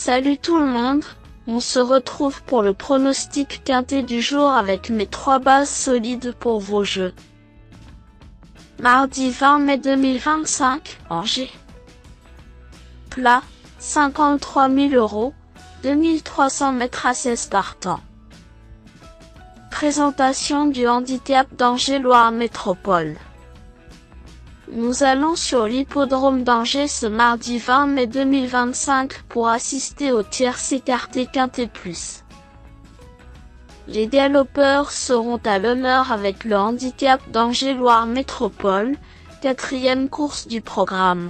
Salut tout le monde, on se retrouve pour le pronostic quintet du jour avec mes 3 bases solides pour vos jeux. Mardi 20 mai 2025, Angers. Plat, 53 000 €, 2300 mètres à 16 partants. Présentation du handicap d'Angers Loire Métropole. Nous allons sur l'hippodrome d'Angers ce mardi 20 mai 2025 pour assister au tiercé écarté quintet plus. Les galopeurs seront à l'honneur avec le handicap d'Angers Loire Métropole, 4e course du programme.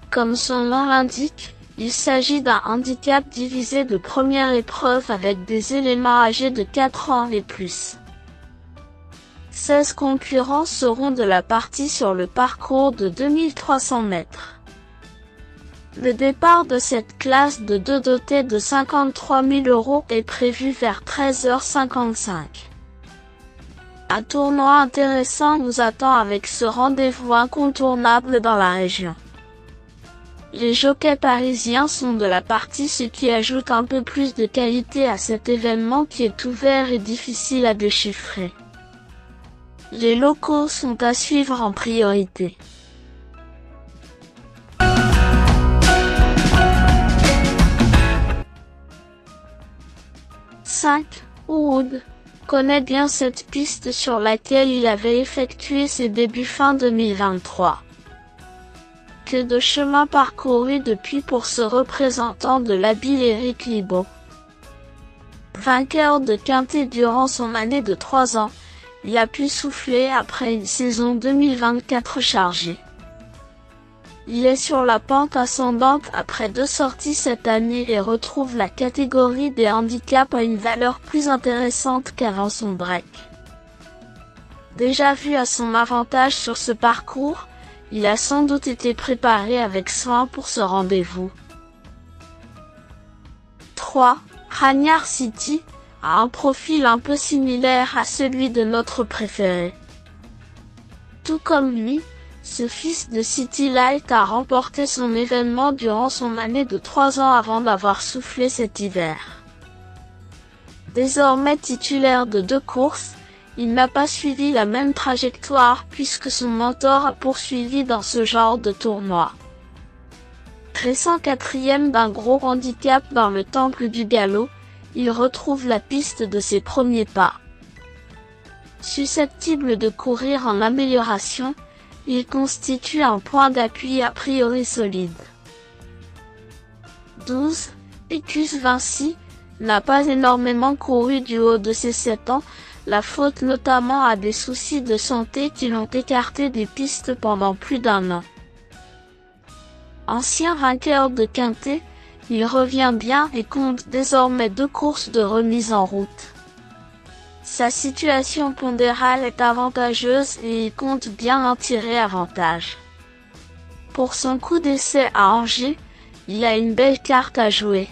Comme son nom l'indique, il s'agit d'un handicap divisé de première épreuve avec des éléments âgés de 4 ans et plus. 16 concurrents seront de la partie sur le parcours de 2300 mètres. Le départ de cette classe de 2 dotée de 53 000 € est prévu vers 13h55. Un tournoi intéressant nous attend avec ce rendez-vous incontournable dans la région. Les jockeys parisiens sont de la partie, ce qui ajoute un peu plus de qualité à cet événement qui est ouvert et difficile à déchiffrer. Les locaux sont à suivre en priorité. Wood connaît bien cette piste sur laquelle il avait effectué ses débuts fin 2023. Que de chemin parcouru depuis pour ce représentant de l'habile Éric Libaud. Vainqueur de quintet durant son année de 3 ans, il a pu souffler après une saison 2024 chargée. Il est sur la pente ascendante après 2 sorties cette année et retrouve la catégorie des handicaps à une valeur plus intéressante qu'avant son break. Déjà vu à son avantage sur ce parcours, il a sans doute été préparé avec soin pour ce rendez-vous. 3. Ragnard City a un profil un peu similaire à celui de notre préféré. Tout comme lui, ce fils de City Light a remporté son événement durant son année de 3 ans avant d'avoir soufflé cet hiver. Désormais titulaire de 2 courses, il n'a pas suivi la même trajectoire puisque son mentor a poursuivi dans ce genre de tournoi. Récent 4e d'un gros handicap dans le temple du galop, il retrouve la piste de ses premiers pas. Susceptible de courir en amélioration, il constitue un point d'appui a priori solide. 12. Ecus Vinci n'a pas énormément couru du haut de ses 7 ans, la faute notamment à des soucis de santé qui l'ont écarté des pistes pendant plus d'1 an. Ancien vainqueur de quintet, il revient bien et compte désormais 2 courses de remise en route. Sa situation pondérale est avantageuse et il compte bien en tirer avantage. Pour son coup d'essai à Angers, il a une belle carte à jouer.